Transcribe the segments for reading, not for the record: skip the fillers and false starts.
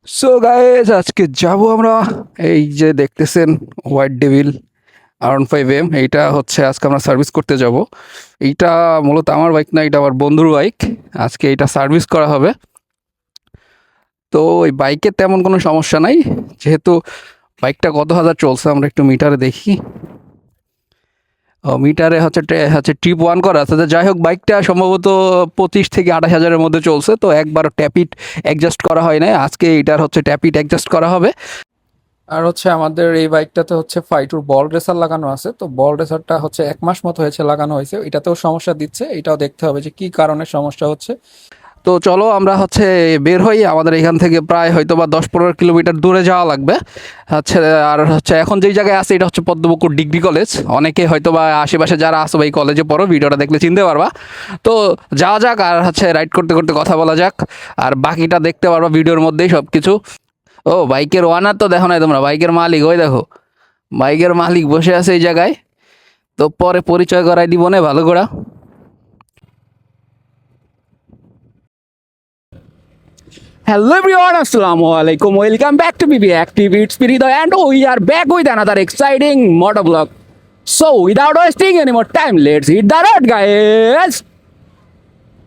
So guys আজকে যাব আমরা এই যে দেখতেছেন হোয়াইট ডেভিল R15M। এইটা হচ্ছে আজকে আমরা সার্ভিস করতে যাব। এইটা মূলত আমার বাইক না, এটা আমার বন্ধুর বাইক। আজকে এটা সার্ভিস করা হবে। তো এই বাইকে তেমন কোনো সমস্যা নাই, যেহেতু বাইকটা কত হাজার চলছে আমরা একটু মিটারে দেখি। মিটারে হচ্ছে ট্রিপ ওয়ান করা আছে। তো যাই হোক, বাইকটা সম্ভবত 25 থেকে 28 হাজারের মধ্যে চলছে। তো একবার ট্যাপিট অ্যাডজাস্ট করা হয় নাই, আজকে এটার হচ্ছে ট্যাপিট অ্যাডজাস্ট করা হবে। আর হচ্ছে আমাদের এই বাইকটাতে হচ্ছে ফাইটুর বল রেসার লাগানো আছে। তো বল রেসারটা হচ্ছে 1 মাস মতো হয়েছে লাগানো হয়েছে, এটাতেও সমস্যা দিচ্ছে। এটাও দেখতে হবে যে কি কারণে সমস্যা হচ্ছে। তো চলো আমরা হচ্ছে বের হই। আমাদের এখান থেকে প্রায় হয়তো বা 10-15 কিলোমিটার দূরে যাওয়া লাগবে হচ্ছে। আর হচ্ছে এখন যেই জায়গায় আছে এটা হচ্ছে পদ্মপুকুর ডিগ্রি কলেজ। অনেকে হয়তো বা আশেপাশে যারা আসো এই কলেজে পড়ো, ভিডিওটা দেখলে চিনতে পারবা। তো যাওয়া যাক, আর হচ্ছে রাইড করতে করতে কথা বলা যাক, আর বাকিটা দেখতে পারবা ভিডিওর মধ্যেই সব কিছু। ও বাইকের ওয়ানার তো দেখো নাই তোমরা, বাইকের মালিক ওই দেখো, বাইকের মালিক বসে আছে এই জায়গায়। তো পরে পরিচয় করাই দিব না ভালো করে। Hello everyone, Assalamu alaikum. Welcome back to BB Active. It's Spirito and we are back with another exciting motor vlog. So without wasting any more time, let's hit the road guys.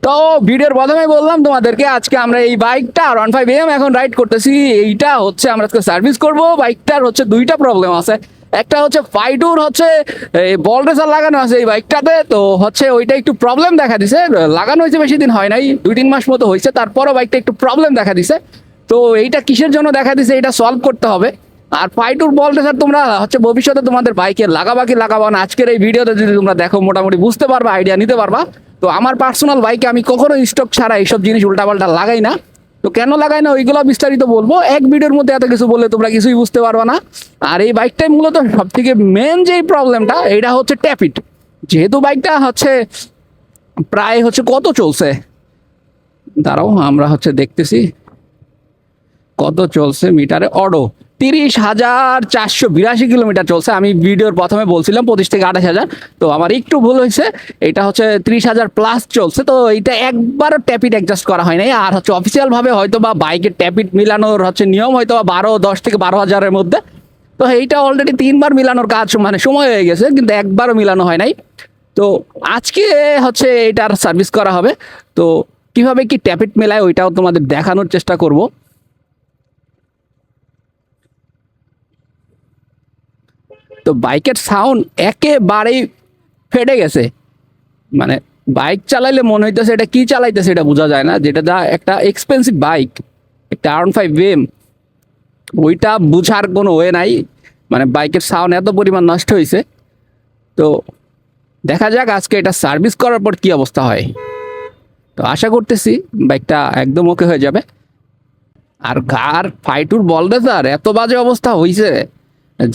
তো ভিডিওর প্রথমে বললাম তোমাদেরকে আজকে আমরা এই বাইকটা R15M এখন রাইড করতেছি। এইটা হচ্ছে আমরা আজকে সার্ভিস করব। বাইকটার হচ্ছে দুইটা প্রবলেম আছে। একটা হচ্ছে ফাইটুর হচ্ছে এই বল রেসার লাগানো আছে এই বাইকটাতে। তো হচ্ছে ওইটা একটু প্রবলেম দেখা দিছে। লাগানো হয়েছে বেশি দিন হয় নাই, 2-3 মাস মতো হয়েছে, তারপরও বাইকটা একটু প্রবলেম দেখা দিছে। তো এইটা কিসের জন্য দেখা দিছে এটা সলভ করতে হবে। আর ফাইটুর বল রেসার তোমরা হচ্ছে ভবিষ্যতে তোমাদের বাইকে লাগাবা কি লাগাবা না, আজকের এই ভিডিওতে যদি তোমরা দেখো মোটামুটি বুঝতে পারবা, আইডিয়া নিতে পারবা। তো আমার পার্সোনাল বাইকে আমি কখনো স্টক ছাড়া এইসব জিনিস উল্টাপাল্টা লাগাই না। তো কেন লাগাই না ওইগুলো বিস্তারিত বলবো। এক ভিডিওর মধ্যে এত কিছু বললে তোমরা কিছুই বুঝতে পারবা না। আর এই বাইকটাই মূলত সব থেকে মেন যেই প্রবলেমটা এটা হচ্ছে ট্যাপিট। যেহেতু বাইকটা হচ্ছে প্রায় হচ্ছে কত চলছে, দাঁড়াও আমরা হচ্ছে দেখতেছি কত চলছে মিটারে। অডো 30,482 কিলোমিটার চলছে। আমি ভিডিওর প্রথমে বলছিলাম 25 থেকে 28 হাজার, তো আমার একটু ভুল হয়েছে। এটা হচ্ছে 30,000 প্লাস চলছে। তো এইটা একবারও ট্যাপিট অ্যাডজাস্ট করা হয় নাই। আর হচ্ছে অফিসিয়াল ভাবে হয়তো বা বাইকের ট্যাপিট মিলানোর হচ্ছে নিয়ম হয়তো বা 10 থেকে 12 হাজারের মধ্যে। তো এইটা অলরেডি 3বার মিলানোর কাজ মানে সময় হয়ে গেছে, কিন্তু একবারও মিলানো হয় নাই। তো আজকে হচ্ছে এটার সার্ভিস করা হবে। তো কিভাবে কি ট্যাপিট মেলায় ওইটাও তোমাদের দেখানোর চেষ্টা করব। তো বাইকের সাউন্ড একেবারেই ফেটে গেছে। মানে বাইক চালাইলে মনে হইতেছে এটা কি চালাইতেছে এটা বোঝা যায় না। যেটা দা একটা এক্সপেন্সিভ বাইক, একটা R15M, ওইটা বুঝার কোনো ওয়ে নাই। মানে বাইকের সাউন্ড এত পরিমাণ নষ্ট হয়েছে। তো দেখা যাক আজকে এটা সার্ভিস করার পর কি অবস্থা হয়। তো আশা করতেছি বাইকটা একদম ওকে হয়ে যাবে। আর কার ফাইটুর বল রেসার এত বাজে অবস্থা হয়েছে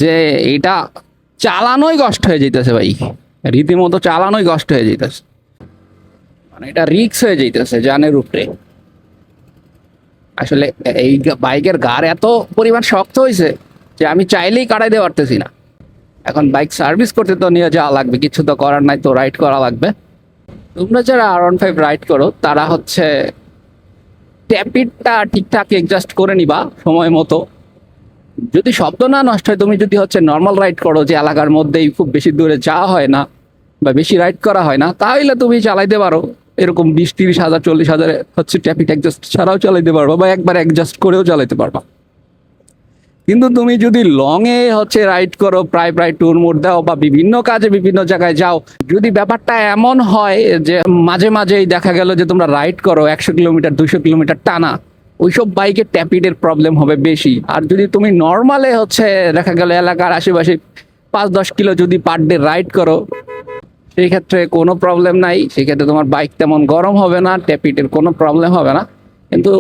যে এটা চালানোই কষ্ট হয়ে যেতেছে ভাই, রীতিমতো চালানোই কষ্ট হয়ে যেতেছে। মানে এটা রিক্স হয়ে যেতেছে জানের উপরে। আসলে এই বাইকের গার এত পরিমাণ শক্ত হয়েছে যে আমি চাইলেই কাটাইতে পারতেছি না। এখন বাইক সার্ভিস করতে তো নিয়ে যাওয়া লাগবে, কিছু তো করার নাই, তো রাইড করা লাগবে। তোমরা যারা R15 রাইড করো তারা হচ্ছে ট্যাপিটটা ঠিকঠাক অ্যাডজাস্ট করে নিবা সময় মতো। যদি শব্দ না নষ্ট হয়, তুমি যদি হচ্ছে নর্মাল রাইড করো যে এলাকার মধ্যেই খুব বেশি দূরে যাওয়া হয় না বা বেশি রাইড করা হয় না, তাহলে তুমি চালাইতে পারো এরকম 20-30 হাজার 40 হাজারে হচ্ছে ট্যাপিট অ্যাডজাস্ট ছাড়াও চালাইতে পারবা বা একবার অ্যাডজাস্ট করেও চালাইতে পারবা। কিন্তু তুমি যদি লং এ হচ্ছে রাইড করো, প্রায় প্রায় ট্যুর মোড দাও বা বিভিন্ন কাজে বিভিন্ন জায়গায় যাও, যদি ব্যাপারটা এমন হয় যে মাঝে মাঝেই দেখা গেল যে তোমরা রাইড করো 100 কিলোমিটার 200 কিলোমিটার টানা, ওইসব বাইকের ট্যাপিটের প্রবলেম হবে বেশি। আর যদি তুমি নর্মালে হচ্ছে দেখা গেল এলাকার আশেপাশে 5-10 কিলো যদি পার ডে রাইড করো, সেই ক্ষেত্রে কোনো প্রবলেম নাই। সেক্ষেত্রে তোমার বাইক তেমন গরম হবে না, ট্যাপিটের কোনো প্রবলেম হবে না। কিন্তু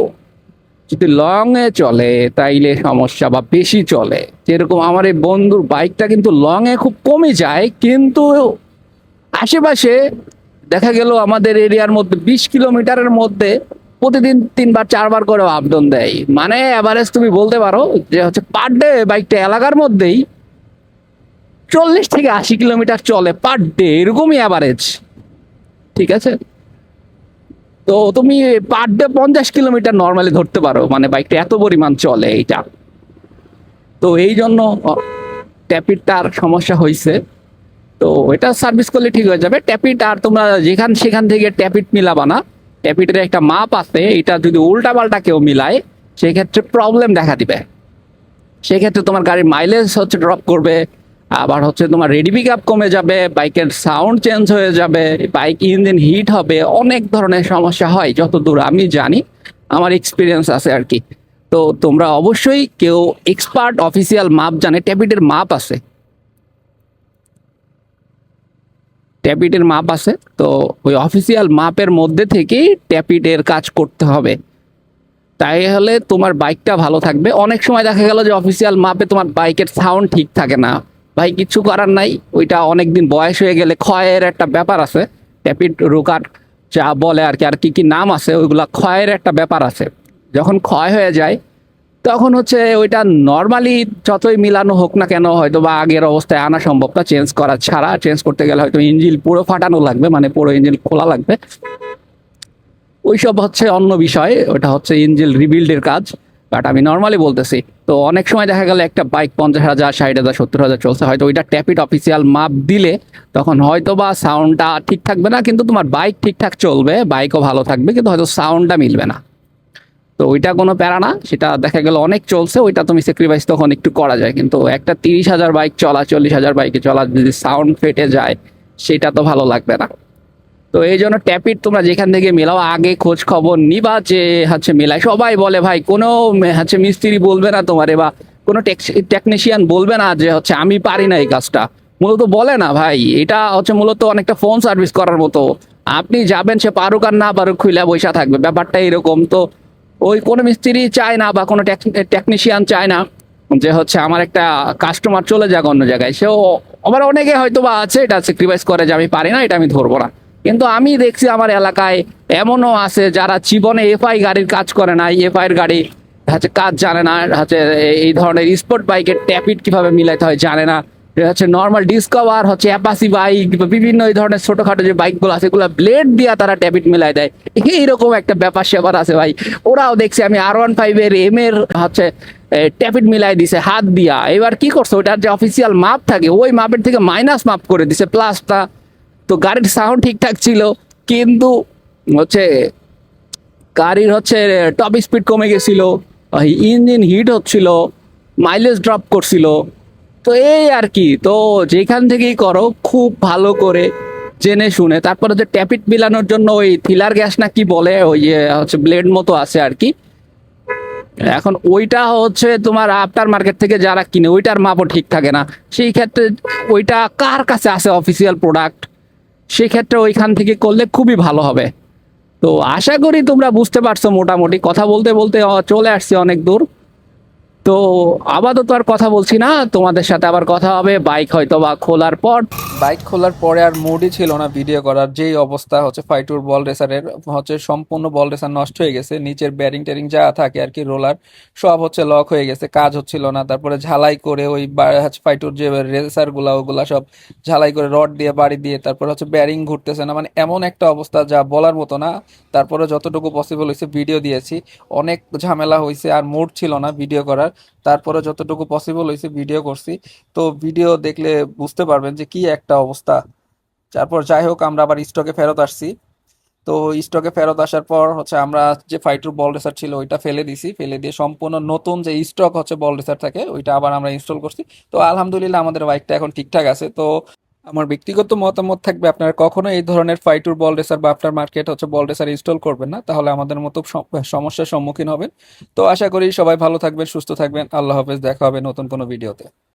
যদি লং এ চলে তাইলে সমস্যা, বা বেশি চলে, যেরকম আমার এই বন্ধুর বাইকটা কিন্তু লং এ খুব কমে যায়, কিন্তু আশেপাশে দেখা গেল আমাদের এরিয়ার মধ্যে 20 কিলোমিটারের মধ্যে প্রতিদিন 3-4 বার করে আপ ডাউন দেয়। মানে এভারেজ তুমি বলতে পারো যে হচ্ছে পার ডে বাইকটা এলাকার মধ্যেই 40 থেকে 80 কিলোমিটার চলে পার ডে, এরকমই অ্যাভারেজ। ঠিক আছে, তো তুমি পার ডে 50 কিলোমিটার নর্মালি ধরতে পারো, মানে বাইকটা এত পরিমাণ চলে এইটা। তো এই জন্য ট্যাপিটার সমস্যা হয়েছে। তো এটা সার্ভিস করলে ঠিক হয়ে যাবে। ট্যাপিট আর তোমরা যেখান সেখান থেকে ট্যাপিট মিলাবা না। ট্যাপিটের একটা মাপ আছে, এটা যদি উল্টা পাল্টা কেউ মিলায় সেক্ষেত্রে প্রবলেম দেখা দিবে। সেক্ষেত্রে তোমার গাড়ির মাইলেজ হচ্ছে ড্রপ করবে, আবার হচ্ছে তোমার রেডি পিক আপ কমে যাবে, বাইকের সাউন্ড চেঞ্জ হয়ে যাবে, বাইক ইঞ্জিন হিট হবে, অনেক ধরনের সমস্যা হয় যতদূর আমি জানি, আমার এক্সপিরিয়েন্স আছে আর কি। তো তোমরা অবশ্যই কেউ এক্সপার্ট অফিসিয়াল মাপ জানে, ট্যাপিটের মাপ আছে, ট্যাপিটের মাপ আছে। তো ওই অফিসিয়াল মাপের মধ্যে থেকেই ট্যাপিটের কাজ করতে হবে, তাই হলে তোমার বাইকটা ভালো থাকবে। অনেক সময় দেখা গেল যে অফিসিয়াল মাপে তোমার বাইকের সাউন্ড ঠিক থাকে না, ভাই কিছু করার নাই, ওইটা অনেকদিন বয়স হয়ে গেলে ক্ষয়ের একটা ব্যাপার আছে। ট্যাপিট রোকার যা বলে আর কি, আর কি কি নাম আছে ওইগুলা, ক্ষয়ের একটা ব্যাপার আছে। যখন ক্ষয় হয়ে যায় তখন হচ্ছে ওইটা নর্মালি যতই মিলানো হোক না কেন হয়তো বা আগের অবস্থায় আনা সম্ভব না, চেঞ্জ করা ছাড়া। চেঞ্জ করতে গেলে হয়তো ইঞ্জিন পুরো ফাটানো লাগবে, মানে পুরো ইঞ্জিন খোলা লাগবে, ওইসব হচ্ছে অন্য বিষয়, ওটা হচ্ছে ইঞ্জিন রিবিল্ডের কাজ। বাট আমি নর্মালি বলতেছি। তো অনেক সময় দেখা গেল একটা বাইক 50,000, 60,000, 70,000 চলছে, হয়তো ওইটা ট্যাপিট অফিসিয়াল মাপ দিলে তখন হয়তো বা সাউন্ডটা ঠিক থাকবে না, কিন্তু তোমার বাইক ঠিকঠাক চলবে, বাইকও ভালো থাকবে, কিন্তু হয়তো সাউন্ডটা মিলবে না। তো ওইটা কোনো প্যারা না, সেটা দেখা গেল অনেক চলছে, ওইটা তুমি স্যাক্রিফাইস তখন একটু করা যায়। কিন্তু একটা 30,000 বাইক চলা, 40,000 বাইকে চলা যদি সাউন্ড ফেটে যায় সেটা তো ভালো লাগবে না। তো এই জন্য ট্যাপিট তোমরা যেখান থেকে মেলাও আগে খোঁজ খবর নিবা যে হচ্ছে মেলায়। সবাই বলে ভাই কোনো হচ্ছে মিস্ত্রি বলবে না তোমারে, বা কোনো টেকনিশিয়ান বলবে না যে হচ্ছে আমি পারি না এই কাজটা, মূলত বলে না ভাই। এটা হচ্ছে মূলত অনেকটা ফোন সার্ভিস করার মতো, আপনি যাবেন, সে পারুক আর না পারুক খুইলা বৈশা থাকবে, ব্যাপারটা এরকম। তো ওই কোনো মিস্ত্রি চায় না বা কোনো টেকনিশিয়ান চায় না যে হচ্ছে আমার একটা কাস্টমার চলে যাক অন্য জায়গায়। সেও আবার অনেকে হয়তো বা আছে এটা স্যাক্রিফাইস করে যে আমি পারি না, এটা আমি ধরবো না। কিন্তু আমি দেখছি আমার এলাকায় এমনও আছে যারা জীবনে এফআই গাড়ির কাজ করে না, এফআই এর গাড়ি হচ্ছে কাজ জানে না, হচ্ছে এই ধরনের স্পোর্ট বাইকের ট্যাপিট কিভাবে মিলাইতে হয় জানে না, হচ্ছে নর্মাল ডিসকভার, হচ্ছে অ্যাপাসি বাইক, বিভিন্ন এই ধরনের ছোটখাটো যে বাইকগুলো আছে এগুলো ব্লেড দিয়া তারা ট্যাপিট মিলাই দেয়। এইরকম একটা ব্যাপার স্যাপার আছে ভাই। ওরাও দেখছি আমি R15 এম এর হচ্ছে ট্যাপিট মিলাই দিছে হাত দিয়া। এবার কি করছে, ওইটার যে অফিসিয়াল মাপ থাকে ওই মাপের থেকে মাইনাস মাপ করে দিছে প্লাসটা। তো গাড়ির সাউন্ড ঠিকঠাক ছিল, কিন্তু হচ্ছে গাড়ির হচ্ছে টপ স্পিড কমে গেছিল, ইঞ্জিন হিট হচ্ছিল, মাইলেজ ড্রপ করছিল। তো এই আর কি। তো যেখান থেকেই করো খুব ভালো করে জেনে শুনে, তারপরে যে ট্যাপিট মিলানোর জন্য ওই থিলার গ্যাস না কি বলে, ওই যে হচ্ছে ব্লেড মতো আছে আর কি, এখন ওইটা হচ্ছে তোমার আফটার মার্কেট থেকে যারা কিনে ওইটার মাপও ঠিক থাকে না। সেই ক্ষেত্রে ওইটা কার কাছে আছে অফিসিয়াল প্রোডাক্ট, সেক্ষেত্রে ওইখান থেকে করলে খুবই ভালো হবে। তো আশা করি তোমরা বুঝতে পারছো, মোটামুটি কথা বলতে বলতে চলে আসছি অনেক দূর। তো আপাতত আর কথা বলছি না, তোমাদের সাথে আবার কথা হবে বাইক হয়তো বা খোলার পর। বাইক খোলার পরে আর মুডই ছিল না ভিডিও করার, যেই অবস্থা হচ্ছে ফাইটুর বল রেসারের, হচ্ছে সম্পূর্ণ বল রেসার নষ্ট হয়ে গেছে, নিচের ব্যারিং ট্যারিং যা থাকে আর কি, রোলার সব হচ্ছে লক হয়ে গেছে, কাজ হচ্ছিল না। তারপরে ঝালাই করে ওই হচ্ছে ফাইটুর যে রেসার গুলা ওগুলা সব ঝালাই করে রড দিয়ে বাড়ি দিয়ে, তারপরে হচ্ছে ব্যারিং ঘুরতেছে না, মানে এমন একটা অবস্থা যা বলার মতো না। তারপরে যতটুকু পসিবল হয়েছে ভিডিও দিয়েছি, অনেক ঝামেলা হয়েছে আর মুড ছিল না ভিডিও করার, তারপরে যতটুকু পসিবল হয়েছে ভিডিও করছি। তো ভিডিও দেখলে বুঝতে পারবেন যে কি একটা অবস্থা। তারপর যাই হোক আমরা আবার স্টকে ফেরত আসছি। তো স্টকে ফেরত আসার পর হচ্ছে আমরা যে ফাইটুর বল রেসার ছিল ওইটা ফেলে দিছি, ফেলে দিয়ে সম্পূর্ণ নতুন যে স্টক হচ্ছে বল রেসার থাকে ওইটা আবার আমরা ইনস্টল করছি। তো আলহামদুলিল্লাহ আমাদের বাইকটা এখন ঠিকঠাক আছে। তো আমার ব্যক্তিগত মতামত থাকবে, আপনারা কখনো এই ধরনের ফাইটুর বল রেসার বা আফটার মার্কেট হচ্ছে বল রেসার ইনস্টল করবেন না, তাহলে আমাদের মতো সমস্যার সম্মুখীন হবেন। তো আশা করি সবাই ভালো থাকবেন, সুস্থ থাকবেন। আল্লাহ হাফেজ, দেখা হবে নতুন কোনো ভিডিওতে।